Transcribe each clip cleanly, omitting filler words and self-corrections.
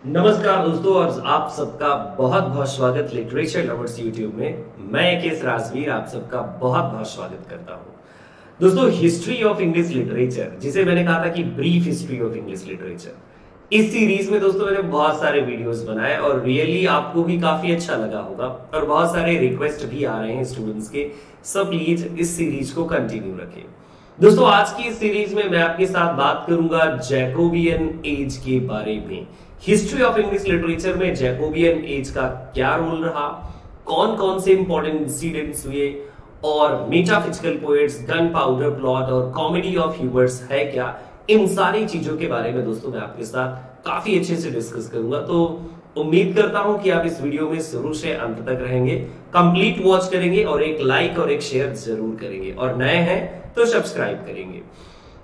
नमस्कार दोस्तों, और आप सबका बहुत बहुत स्वागत लिटरेचर लवर्स यूट्यूब में। मैं केस राजवीर आप सबका बहुत बहुत स्वागत करता हूं। दोस्तों, हिस्ट्री ऑफ इंग्लिश लिटरेचर, जिसे मैंने कहा था कि brief history of English literature, इस सीरीज में दोस्तों मैंने बहुत सारे वीडियोस बनाए और रियली आपको भी काफी अच्छा लगा होगा और बहुत सारे रिक्वेस्ट भी आ रहे हैं स्टूडेंट्स के। सब प्लीज इस सीरीज को कंटिन्यू रखें। दोस्तों, आज की इस सीरीज में मैं आपके साथ बात करूंगा जैकोबियन एज के बारे में। हिस्ट्री ऑफ इंग्लिश लिटरेचर में जैकोबियन एज का क्या रोल रहा, कौन कौन से इंपॉर्टेंट इंसिडेंट्स हुए, और metaphysical poets, gun powder plot और कॉमेडी ऑफ ह्यूमर्स है क्या, इन सारी चीजों के बारे में दोस्तों मैं आपके साथ काफी अच्छे से डिस्कस करूंगा। तो उम्मीद करता हूं कि आप इस वीडियो में शुरू से अंत तक रहेंगे, कंप्लीट वॉच करेंगे और एक लाइक और एक शेयर जरूर करेंगे, और नए हैं तो सब्सक्राइब करेंगे।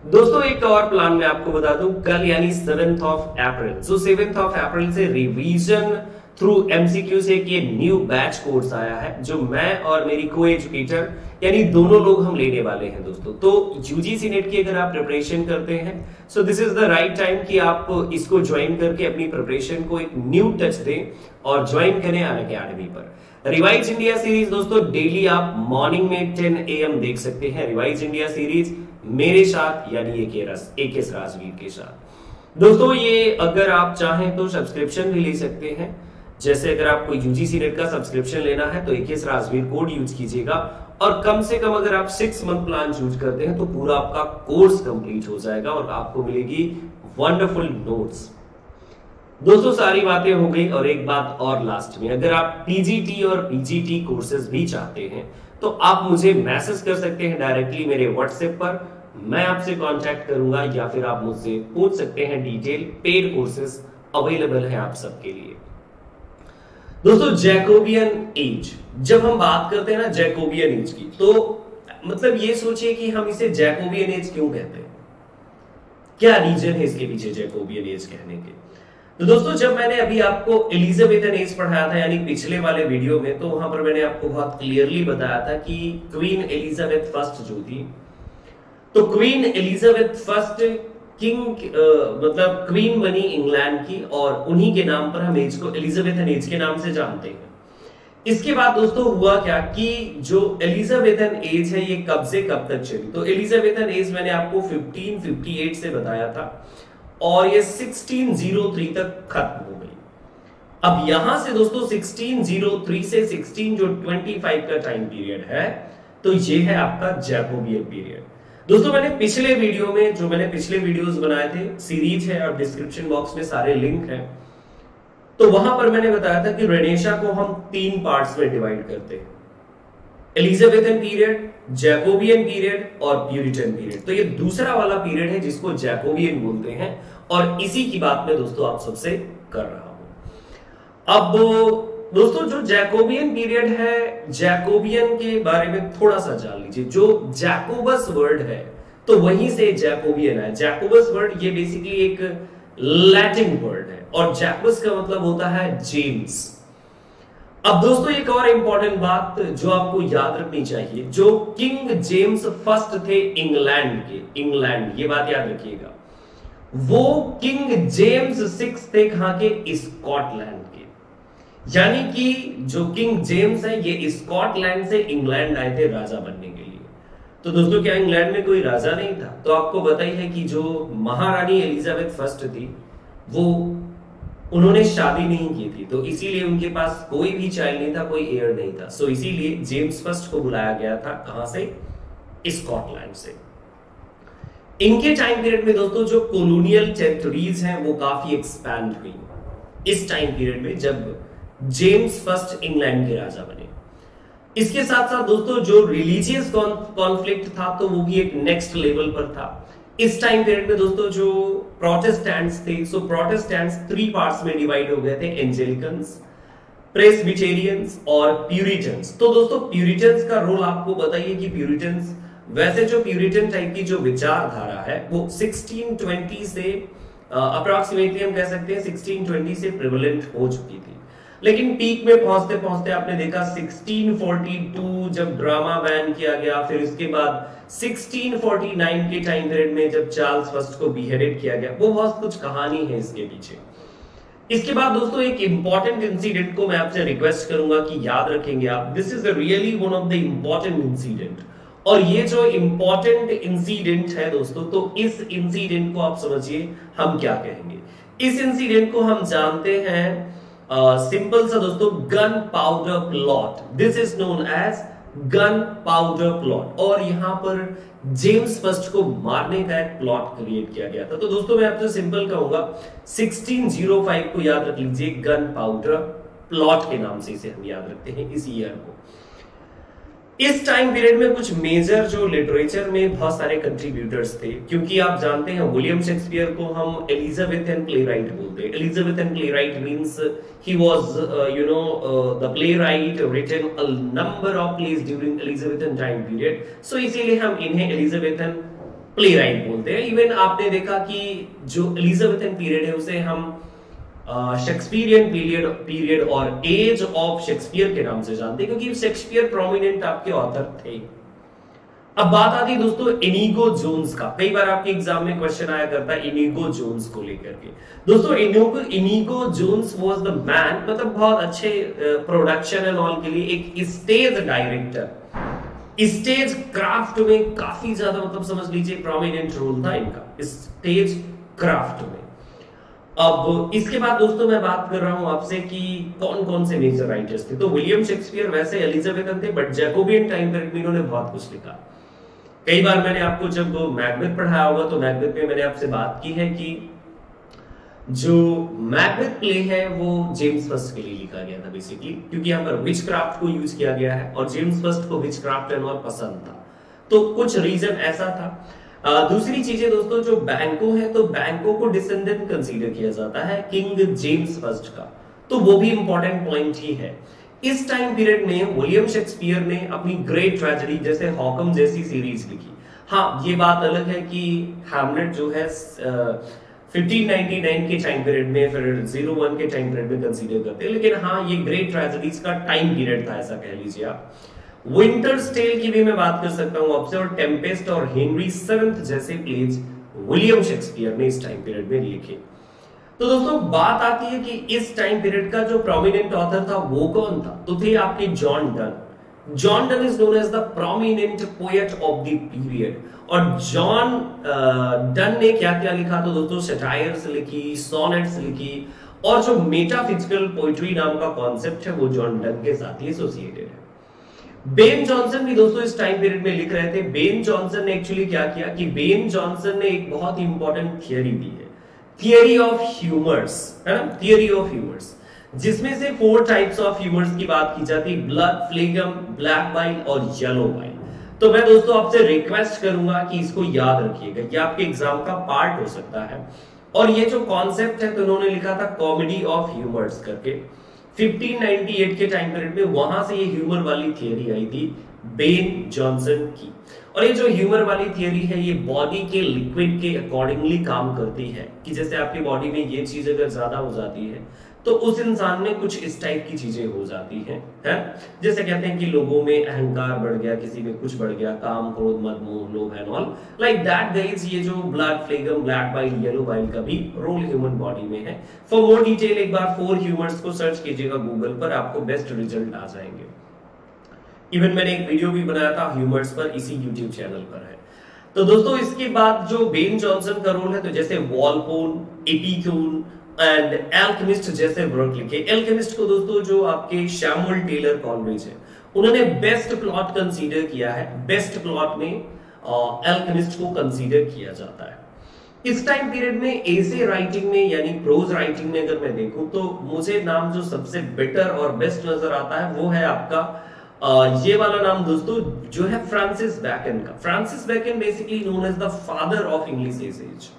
दोस्तों, एक और प्लान मैं आपको बता दूं, कल यानी 7th of April, 7th of April से रिवीजन थ्रू एमसीक्यू से एक ये न्यू बैच कोर्स आया है, जो मैं और मेरी को एजुकेटर यानी दोनों लोग हम लेने वाले हैं दोस्तों। तो यूजीसी नेट की अगर आप प्रिपरेशन करते हैं, so this is the right time कि आप इसको ज्वाइन करके अपनी प्रिपरेशन को एक न्यू टच दें और ज्वाइन करें अनअकैडमी पर। रिवाइज इंडिया सीरीज दोस्तों डेली आप मॉर्निंग में 10 AM देख सकते हैं। रिवाइज इंडिया सीरीज मेरे साथ यानी एकेएस राजवीर के साथ। दोस्तों, ये अगर आप चाहें तो सब्सक्रिप्शन भी ले सकते हैं। जैसे अगर आपको यूजीसी नेट का सब्सक्रिप्शन लेना है तो एकेएस राजवीर कोड यूज कीजिएगा, और कम से कम अगर आप 6 मंथ प्लान चूज करते हैं तो पूरा आपका कोर्स कंप्लीट हो जाएगा और आपको मिलेगी वंडरफुल नोट्स। दोस्तों, सारी बातें हो गई, और एक बात और लास्ट में, अगर आप पीजीटी और पीजीटी कोर्सेज भी चाहते हैं तो आप मुझे मैसेज कर सकते हैं डायरेक्टली मेरे व्हाट्सएप पर, मैं आपसे कांटेक्ट करूंगा, या फिर आप मुझसे पूछ सकते हैं डिटेल। पेड कोर्सेज अवेलेबल है आप सबके लिए। दोस्तों, जैकोबियन एज, जब हम बात करते हैं ना जैकोबियन एज की, तो मतलब ये सोचिए कि हम इसे जैकोबियन एज क्यों कहते हैं, क्या रीजन है इसके पीछे जैकोबियन एज कहने के। तो दोस्तों, जब मैंने अभी आपको एलिजाबेथन एज पढ़ाया था यानी पिछले वाले वीडियो में, तो वहां पर मैंने आपको बहुत क्लियरली बताया था कि क्वीन एलिजाबेथ फर्स्ट जो थी, तो क्वीन एलिजाबेथ फर्स्ट किंग मतलब क्वीन बनी इंग्लैंड की, और उन्हीं के नाम पर हम एज को एलिजाबेथन एज के नाम से जानते हैं। इसके बाद दोस्तों हुआ क्या कि जो एलिजाबेथन एज है ये कब से कब तक चली, तो एलिजाबेथन एज मैंने आपको 1558 से बताया था और ये 1603 तक खत्म हो गई। अब यहां से दोस्तों 1603 से 1625 का टाइम पीरियड है, तो ये है आपका जैकोबियन पीरियड। दोस्तों, मैंने पिछले वीडियोस बनाए थे, सीरीज है और डिस्क्रिप्शन बॉक्स में सारे लिंक हैं, तो वहां पर मैंने बताया था कि रेनेसा को हम 3 पार्ट्स में डिवाइड करते हैं, एलिजाबेथन पीरियड, जैकोबियन पीरियड और प्यूरिटन पीरियड। तो ये दूसरा वाला पीरियड है जिसको जैकोबियन बोलते हैं, और इसी की बात मैं दोस्तों आप सबसे कर रहा हूं। अब दोस्तों, जो जैकोबियन पीरियड है, जैकोबियन के बारे में थोड़ा सा जान लीजिए। जो जैकोबस वर्ड है तो वहीं से जैकोबियन है। जैकोबस वर्ड ये बेसिकली एक लैटिन वर्ड है, और जैकोबस का मतलब होता है जेम्स। अब दोस्तों, एक और इंपॉर्टेंट बात जो आपको याद रखनी चाहिए, जो किंग जेम्स फर्स्ट थे इंग्लैंड के, ये बात याद रखिएगा, वो किंग जेम्स 6 थे कहां के, स्कॉटलैंड के। यानी कि जो किंग जेम्स है ये स्कॉटलैंड से इंग्लैंड आए थे राजा बनने के लिए। तो दोस्तों, क्या इंग्लैंड में कोई राजा नहीं था? तो आपको पता ही है कि जो महारानी एलिजाबेथ फर्स्ट थी वो उन्होंने शादी नहीं की थी, तो इसीलिए उनके पास कोई भी चाइल्ड नहीं था, कोई हेयर नहीं था। सो इसीलिए जेम्स फर्स्ट को बुलाया गया था, कहां से, स्कॉटलैंड से। इनके टाइम पीरियड में दोस्तों जो कॉलोनियल टेरिटरीज हैं वो काफी एक्सपैंड हुई इस टाइम पीरियड में, जब जेम्स फर्स्ट इंग्लैंड के राजा बने। इसके साथ साथ दोस्तों जो रिलीजियस कॉन्फ्लिक्ट था तो वो भी एक नेक्स्ट लेवल पर था। इस टाइम पीरियड में दोस्तों जो प्रोटेस्टेंट्स थे, सो प्रोटेस्टेंट्स 3 पार्ट्स में डिवाइड हो गए थे, एंजेलिकन्स, प्रेस्बिटेरियंस और प्यूरिटन्स। तो दोस्तों प्यूरिटन्स का रोल आपको बताइए कि प्यूरिटन्स, वैसे जो प्यूरिटन टाइप की जो विचारधारा है वो 1620 से अप्रोक्सीमेटली हम कह सकते हैं 1620 से प्रिवलेंट हो चुकी थी, लेकिन पीक में पहुंचते पहुंचते आपने देखा 1642 जब ड्रामा बैन किया गया, फिर इसके बाद 1649 के टाइम पीरियड में जब चार्ल्स फर्स्ट को बीहेडेड किया गया। वो बहुत कुछ कहानी है इसके पीछे। इसके बाद दोस्तों एक इंपॉर्टेंट इंसिडेंट को मैं आपसे रिक्वेस्ट करूंगा कि याद रखेंगे आप। This is really one of the important incident, और ये जो इंपॉर्टेंट इंसिडेंट है दोस्तों, तो इस इंसिडेंट को आप समझिए हम क्या कहेंगे। इस इंसिडेंट को हम जानते हैं सिंपल सा दोस्तों, gunpowder plot. This is known as gunpowder plot, और यहां पर जेम्स फर्स्ट को मारने का एक प्लॉट क्रिएट किया गया था। तो दोस्तों मैं आपसे सिंपल कहूंगा 1605 को याद रख लीजिए, गन पाउडर प्लॉट के नाम से इसे हम याद रखते हैं इस ईयर को। इस टाइम पीरियड में कुछ मेजर जो लिटरेचर में बहुत सारे कंट्रीब्यूटर्स थे, क्योंकि आप जानते हैं विलियम शेक्सपियर को हम एलिजाबेथन प्लेराइट बोलते हैं। Elizabethan playwright means he was the playwright written a number of plays during Elizabethan time period, so इसीलिए हम इन्हें एलिजाबेथन प्लेराइट बोलते हैं। इवन आपने देखा कि जो एलिजाबेथन पीरियड है उसे हम शेक्सपियरियन पीरियड और एज ऑफ शेक्सपियर के नाम से जानते हैं, क्योंकि शेक्सपियर प्रोमिनेंट आपके ऑथर थे। अब बात आती है दोस्तों इनिगो जोन्स का। कई बार आपके एग्जाम में क्वेश्चन आया करता है इनिगो जोन्स को लेकर के। दोस्तों Inigo Jones was the man, मतलब बहुत अच्छे प्रोडक्शन एंड ऑल के लिए एक स्टेज डायरेक्टर, स्टेज क्राफ्ट में काफी ज्यादा, मतलब समझ लीजिए प्रोमिनेंट रोल था इनका स्टेज क्राफ्ट में। अब इसके बाद दोस्तों मैं बात कर रहा हूं आपसे कि कौन कौन से मेजर राइटर्स थे। तो विलियम शेक्सपियर वैसे एलिजाबेथन थे, बट जैकोबियन टाइम पीरियड में इन्होंने बहुत कुछ लिखा। कई बार मैंने आपको जब मैकबेथ पढ़ाया होगा तो मैकबेथ में मैंने आपसे बात की है कि जो मैकबेथ प्ले है वो जेम्स फर्स्ट के लिए लिखा गया था बेसिकली, क्योंकि यहाँ पर विच क्राफ्ट को यूज किया गया है और जेम्स फर्स्ट को विच क्राफ्ट एंड और पसंद था, तो कुछ रीजन ऐसा था। दूसरी चीजें दोस्तों, जो बैंको है तो बैंको को डिसेंडेंट कंसीडर किया जाता है किंग जेम्स फर्स्ट का, तो वो भी इंपॉर्टेंट पॉइंट ही है। इस टाइम पीरियड में विलियम शेक्सपियर ने अपनी ग्रेट ट्रेजेडी जैसे हॉकम जैसी सीरीज लिखी। हाँ, ये बात अलग है कि हैमलेट जो है 1599 के टाइम पीरियड में, फिर 01 के टाइम पीरियड में कंसीडर करते हैं, लेकिन हाँ ये ग्रेट ट्रेजेडीज का टाइम पीरियड था, ऐसा कह लीजिए आप। विंटर्स टेल की भी मैं बात कर सकता हूं आपसे, और टेम्पेस्ट और हेनरी सेवेंथ जैसे प्लेज विलियम शेक्सपियर ने इस टाइम पीरियड में लिखे। तो दोस्तों बात आती है कि इस टाइम पीरियड का जो प्रोमिनेंट ऑथर था वो कौन था, तो थे आपके John Donne. John Donne is known as the prominent poet of the period. और जॉन डन ने क्या क्या लिखा, तो दोस्तों सटायर्स लिखी, सोनेट्स लिखी, और जो मेटाफिजिकल पोएट्री नाम का कॉन्सेप्ट है वो जॉन डन के साथ ही एसोसिएटेड है। बेन जॉनसन भी दोस्तों इस टाइम पीरियड में लिख रहे थे। बेन जॉनसन ने एक्चुअली क्या किया कि बेन जॉनसन ने एक बहुत ही इंपॉर्टेंट थियरी दी है, थियरी ऑफ ह्यूमर्स, है ना, थियरी ऑफ ह्यूमर्स, जिसमें से 4 टाइप्स ऑफ ह्यूमर्स की बात की जाती है, ब्लड, फ्लेगम, ब्लैक बाइल और येलो बाइल। तो मैं दोस्तों आपसे रिक्वेस्ट करूंगा कि इसको याद रखिएगा, ये आपके एग्जाम का पार्ट हो सकता है। और ये जो कॉन्सेप्ट है तो उन्होंने लिखा था कॉमेडी ऑफ ह्यूमर्स करके 1598 के टाइम पीरियड में, वहां से ये ह्यूमर वाली थियरी आई थी बेन जॉनसन की। और ये जो ह्यूमर वाली थियरी है ये बॉडी के लिक्विड के अकॉर्डिंगली काम करती है, कि जैसे आपकी बॉडी में ये चीज अगर ज्यादा हो जाती है तो उस इंसान में कुछ इस टाइप की चीजें हो जाती हैं, है? जैसे कहते हैं कि लोगों में अहंकार बढ़ गया, किसी में कुछ बढ़ गया, काम, क्रोध, मद, मोह, लोभ and all like that guys. ये जो blood, phlegm, black bile, yellow bile का भी रोल ह्यूमन बॉडी में है। फॉर मोर डिटेल एक बार 4 ह्यूमर्स को सर्च कीजिएगा गूगल पर, आपको बेस्ट रिजल्ट आ जाएंगे। इवन मैंने एक वीडियो भी बनाया था ह्यूमर्स पर, इसी यूट्यूब चैनल पर है। तो दोस्तों इसके बाद जो बेन जॉनसन का रोल है, तो जैसे वॉलपोन, एपिक्यून एंड एल्केमिस्ट जैसे वर्क लिखे। एल्केमिस्ट को दोस्तों जो आपके शैमुअल टेलर कॉलरिज है उन्होंने बेस्ट प्लॉट कंसीडर किया है। बेस्ट प्लॉट में एल्केमिस्ट को कंसीडर किया जाता है। इस टाइम पीरियड में एसे राइटिंग में यानी प्रोज राइटिंग में अगर मैं देखूं तो मुझे नाम जो सबसे बेटर और बेस्ट नजर आता है वो है आपका ये वाला नाम दोस्तों, जो है फ्रांसिस बैकन का। Francis Bacon basically known as the father of English essays,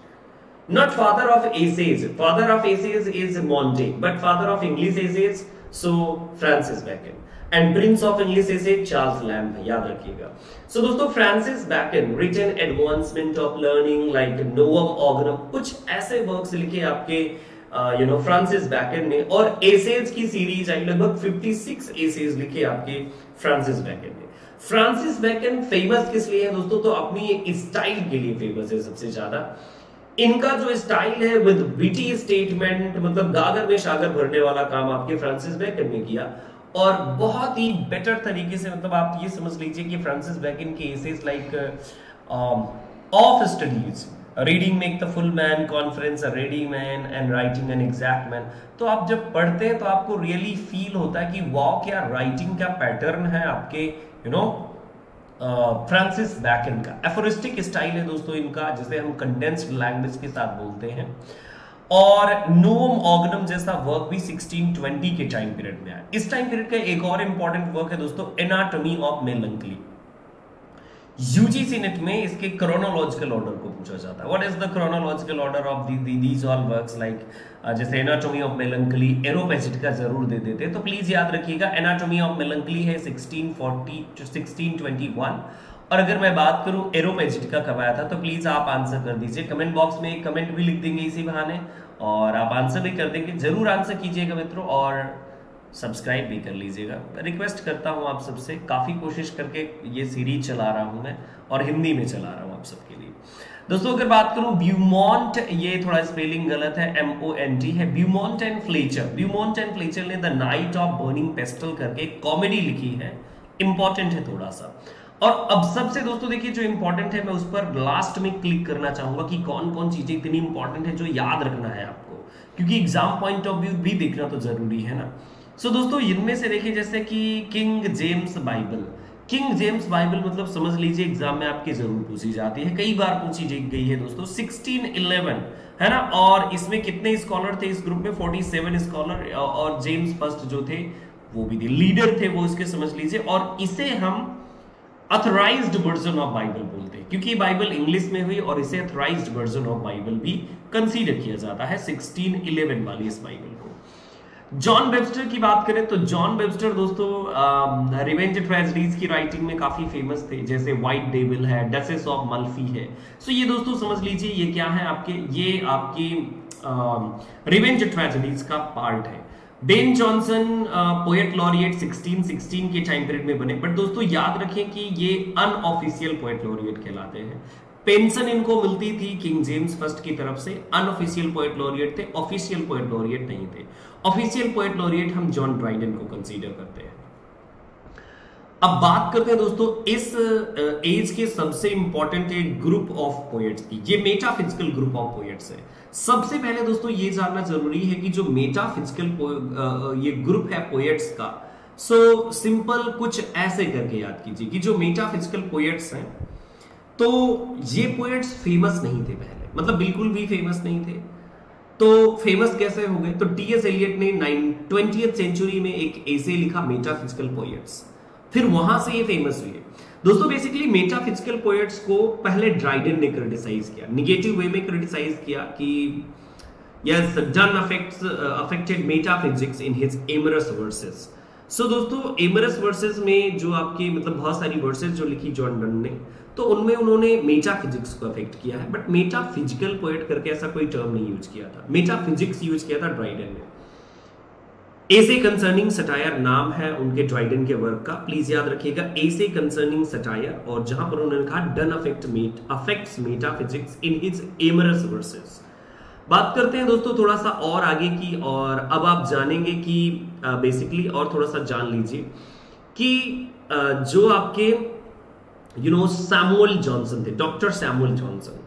not father of essays. Father of essays is Montaigne, but father of English essays so Francis Bacon, and prince of English essays Charles Lamb, याद रखिएगा। So दोस्तों Francis Bacon written advancement of learning like Novum Organum, कुछ ऐसे works लिखे आपके Francis bacon ने। और essays की सीरीज आई, लगभग 56 एसेज लिखे आपके फ्रांसिस बैकन ने। फ्रांसिस बैकन फेमस किस लिए है दोस्तों, तो अपनी एक स्टाइल के लिए फेमस है सबसे ज्यादा। इनका जो स्टाइल है विद विटी स्टेटमेंट, मतलब गागर में शागर भरने वाला काम आपके फ्रांसिस बेकन ने किया, और बहुत ही बेटर तरीके से, मतलब आप ये समझ लीजिए कि फ्रांसिस बेकन के essays like of studies, reading make the full man, conference a ready man and writing an exact man, तो आप जब पढ़ते हैं तो आपको रियली फील होता है कि वाओ, क्या राइटिंग का पैटर्न है आपके फ्रांसिस बेकन का। एफोरिस्टिक स्टाइल है दोस्तों इनका, जिसे हम कंडेंस्ड लैंग्वेज के साथ बोलते हैं, और नोम ऑगनम जैसा वर्क भी 1620 के टाइम पीरियड में आया। इस टाइम पीरियड का एक और इंपॉर्टेंट वर्क है दोस्तों, anatomy of melancholy. UGC net में इसके क्रोनोलॉजिकल ऑर्डर को पूछा जाता है, what is the chronological order of these all works, like जैसे एनाटॉमी ऑफ मेलंकली, एरोपेजिट का जरूर दे देते, तो प्लीज याद रखिएगा एनाटॉमी ऑफ मेलंकली है 1640 to 1621, और अगर मैं बात करूं एरोपेजिट का कब आया था, तो प्लीज आप आंसर कर दीजिए, कमेंट बॉक्स में एक कमेंट भी लिख देंगे इसी बहाने, और आप आंसर भी कर देंगे, जरूर आंसर कीजिएगा मित्रों, और सब्सक्राइब भी कर लीजिएगा। रिक्वेस्ट करता हूं आप सबसे, काफी कोशिश करके ये सीरीज चला रहा हूं मैं, और हिंदी में चला रहा हूं आप सबके लिए। दोस्तों अगर बात करूं ब्यूमॉन्ट, ये थोड़ा स्पेलिंग गलत है, MONT है, ब्यूमॉन्ट एंड फ्लेचर। ब्यूमॉन्ट एंड फ्लेचर ने the night of burning pastel करके कॉमेडी लिखी है, इंपॉर्टेंट है थोड़ा सा। और अब सबसे दोस्तों देखिए जो इंपॉर्टेंट है, मैं उस पर लास्ट में क्लिक करना चाहूंगा कि कौन कौन चीजें इतनी इंपॉर्टेंट है जो याद रखना है आपको, क्योंकि एग्जाम पॉइंट ऑफ व्यू भी देखना तो जरूरी है ना। सो दोस्तों इनमें से देखिए जैसे कि king James Bible, king James Bible मतलब समझ लीजिए एग्जाम में आपके जरूर पूछी जाती है, कई बार पूछी गई है दोस्तों, 1611 है ना, और इसमें कितने स्कॉलर थे इस ग्रुप में, 47 स्कॉलर, और जेम्स फर्स्ट जो थे वो भी थे, लीडर थे वो इसके, समझ लीजिए। और इसे हम अथोराइज्ड वर्जन ऑफ बाइबल बोलते हैं, क्योंकि बाइबल इंग्लिश में हुई, और इसे अथोराइज्ड वर्जन ऑफ बाइबल भी कंसीडर किया जाता है 1611 वाली इस बाइबल को। जॉन वेबस्टर की बात करें तो जॉन वेबस्टर दोस्तों रिवेंज ट्रेजेडीज की राइटिंग में काफी फेमस थे, जैसे व्हाइट डेविल है, डचेस ऑफ मल्फी है। सो ये दोस्तों समझ लीजिए ये क्या है आपके, ये आपकी रिवेंज ट्रेजेडीज का पार्ट है। बेन जॉनसन पोएट लॉरिएट 1616 के टाइम पीरियड में बने, बट दोस्तों याद रखें कि ये अनऑफिशियल पोएट लॉरिएट कहलाते हैं। पेंशन इनको मिलती थी किंग जेम्स फर्स्ट की तरफ से, अनऑफिशियल पोएट लॉरिएट थे, ऑफिशियल पोएट लॉरिएट नहीं थे। ऑफिशियल पोएट लॉरिएट हम जॉन ड्राइडन को कंसीडर करते हैं। अब बात करते हैं दोस्तों इस एज के सबसे इंपॉर्टेंट एक ग्रुप ऑफ पोएट्स की, ये मेटाफिजिकल ग्रुप ऑफ पोएट्स है। सबसे पहले दोस्तों ये जानना जरूरी है कि जो मेटाफिजिकल ये ग्रुप है पोएट्स का, सो सिंपल कुछ ऐसे करके याद कीजिए कि जो मेटाफिजिकल पोएट्स हैं, तो ये पोएट्स फेमस नहीं थे पहले, मतलब बिल्कुल भी फेमस नहीं थे। तो फेमस कैसे हो गए, तो टी.एस. एलियट ने 20th सेंचुरी में एक एसे लिखा मेटाफिजिकल पोएट्स, फिर वहां से ये फेमस हुए। दोस्तों बेसिकली मेटाफिजिकल पोएट्स को पहले ड्राइडन ने क्रिटिसाइज किया, निगेटिव वे में क्रिटिसाइज किया कि yes Donne affected metaphysics in his amorous verses. So दोस्तों एमरस वर्सेस में जो आपके मतलब बहुत सारी वर्सेस जो लिखी जॉन डन ने, तो उनमें उन्होंने मेटाफिजिक्स को अफेक्ट किया है, बट मेटाफिजिकल पोएट करके ऐसा कोई टर्म नहीं यूज किया था, मेटाफिजिक्स यूज किया था ड्राइडन ने। एसे कंसर्निंग सटायर नाम है उनके ड्राइडन के वर्क का, प्लीज याद रखिएगा एसे कंसर्निंग सटायर, और जहां पर उन्होंने कहा done affects metaphysics in his amorous versus. बात करते हैं दोस्तों थोड़ा सा और आगे की, और अब आप जानेंगे कि बेसिकली और थोड़ा सा जान लीजिए कि जो आपके सैमुअल जॉनसन थे, डॉक्टर सैमुअल जॉनसन।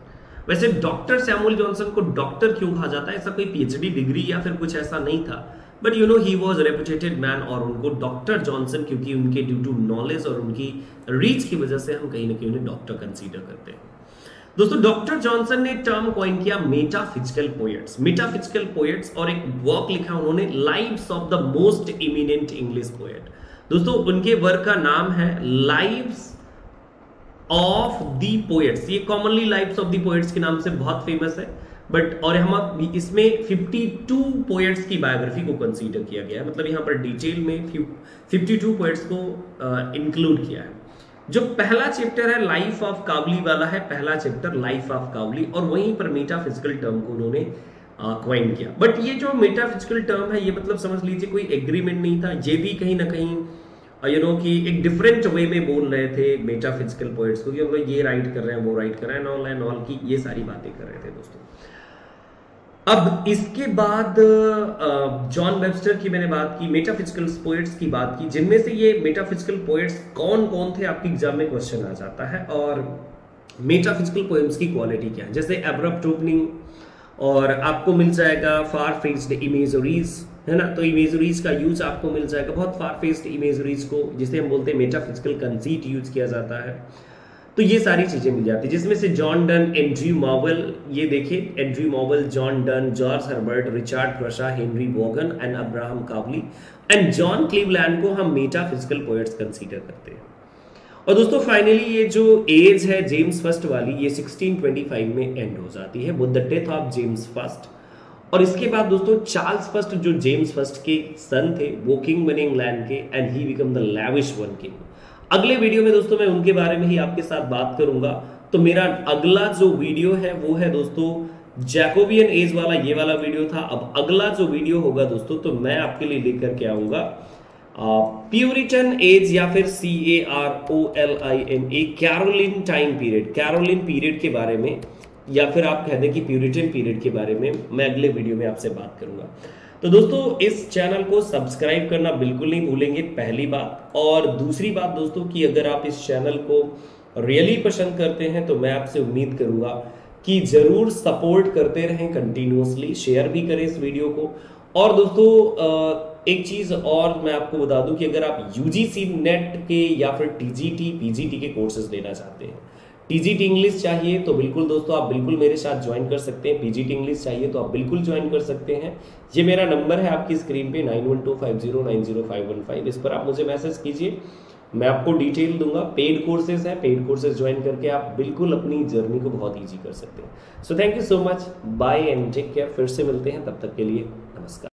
वैसे डॉक्टर सैमुअल जॉनसन को डॉक्टर क्यों कहा जाता है, ऐसा कोई पीएचडी डिग्री या फिर कुछ ऐसा नहीं था, but he was reputed man, और उनको डॉक्टर जॉनसन क्योंकि उनके ड्यू टू नॉलेज और उनकी रीच की वजह से हम कहीं ना कहीं उन्हें डॉक्टर कंसीडर करते हैं। दोस्तों डॉक्टर जॉनसन ने टर्म कॉइन किया मेटाफिजिकल पोएट्स, और एक वर्क लिखा उन्होंने, lives of the most eminent English poet. दोस्तों उनके वर्क का नाम है लाइव्स ऑफ द पोएट्स, ये commonly lives of the poets के नाम से बहुत फेमस है, बट और हम इसमें 52 पोएट्स की बायोग्राफी को कंसीडर किया गया है, मतलब यहाँ पर डिटेल में 52 पोएट्स को इंक्लूड किया है। जो पहला चैप्टर है लाइफ ऑफ कावली वाला है, पहला चैप्टर लाइफ ऑफ कावली, और वहीं पर मेटाफिजिकल टर्म को उन्होंने क्वाइन किया। बट ये जो मेटाफिजिकल टर्म है ये मतलब समझ लीजिए कोई एग्रीमेंट नहीं था, ये भी कहीं ना कहीं कि एक डिफरेंट वे में बोल रहे थे मेटाफिजिकल पोएट्स को, कि मतलब ये राइट कर रहे हैं, वो राइट कर रहे हैं, एंड ऑल की ये सारी बातें कर रहे थे दोस्तों। अब इसके बाद जॉन वेबस्टर की मैंने बात की, मेटाफिजिकल पोएट्स की बात की, जिनमें से ये मेटाफिजिकल पोएट्स कौन कौन थे, आपकी एग्जाम में क्वेश्चन आ जाता है। और मेटाफिजिकल पोएम्स की क्वालिटी क्या है, जैसे एब्रप्ट ओपनिंग, और आपको मिल जाएगा फार फेस्ड इमेजरीज, है ना। तो इमेजरीज का यूज आपको मिल जाएगा, बहुत फार फेस्ड इमेजरीज को जिसे हम बोलते हैं मेटाफिजिकल कंसीट यूज किया जाता है। तो ये सारी चीजें मिल जाती है, जिसमें से जॉन डन, एंड्रयू मॉवेल, ये देखिए Andrew Marvell, John Donne, George Herbert, Richard Crashaw, Henry Vaughan and Abraham Cowley and John Cleveland को हम मेटाफिजिकल पोएट्स कंसीडर करते हैं। और दोस्तों फाइनली ये जो एज है जेम्स फर्स्ट वाली, ये 1625 में एंड हो जाती है with the death of James first. और इसके बाद दोस्तों चार्ल्स फर्स्ट, जो जेम्स फर्स्ट के सन थे, वो किंग बने इंग्लैंड के, and he become the lavish one king. अगले वीडियो में दोस्तों मैं उनके बारे में ही आपके साथ बात करूंगा। तो मेरा अगला जो वीडियो है वो है दोस्तों जैकोबियन एज वाला, ये वाला वीडियो था। अब अगला जो वीडियो होगा दोस्तों, तो मैं आपके लिए लेकर के आऊंगा प्यूरिटन एज, या फिर CAROLIN, Caroline time period, Caroline period के बारे में, या फिर आप कह दें कि प्यूरिटन पीरियड के बारे में मैं अगले वीडियो में आपसे बात करूंगा। तो दोस्तों इस चैनल को सब्सक्राइब करना बिल्कुल नहीं भूलेंगे, पहली बात। और दूसरी बात दोस्तों कि अगर आप इस चैनल को रियली पसंद करते हैं तो मैं आपसे उम्मीद करूंगा कि जरूर सपोर्ट करते रहें कंटिन्यूअसली, शेयर भी करें इस वीडियो को। और दोस्तों एक चीज और मैं आपको बता दूं कि अगर आप UGC नेट के या फिर TGT PGT के कोर्सेज लेना चाहते हैं, TGT इंग्लिश चाहिए तो बिल्कुल दोस्तों आप बिल्कुल मेरे साथ ज्वाइन कर सकते हैं, PGT इंग्लिश चाहिए तो आप बिल्कुल ज्वाइन कर सकते हैं। ये मेरा नंबर है आपकी स्क्रीन पे 9125090515, इस पर आप मुझे मैसेज कीजिए, मैं आपको डिटेल दूंगा। पेड कोर्सेज है, पेड कोर्सेज ज्वाइन करके आप बिल्कुल अपनी जर्नी को बहुत ईजी कर सकते हैं। So thank you so much, bye and take care. फिर से मिलते हैं, तब तक के लिए नमस्कार।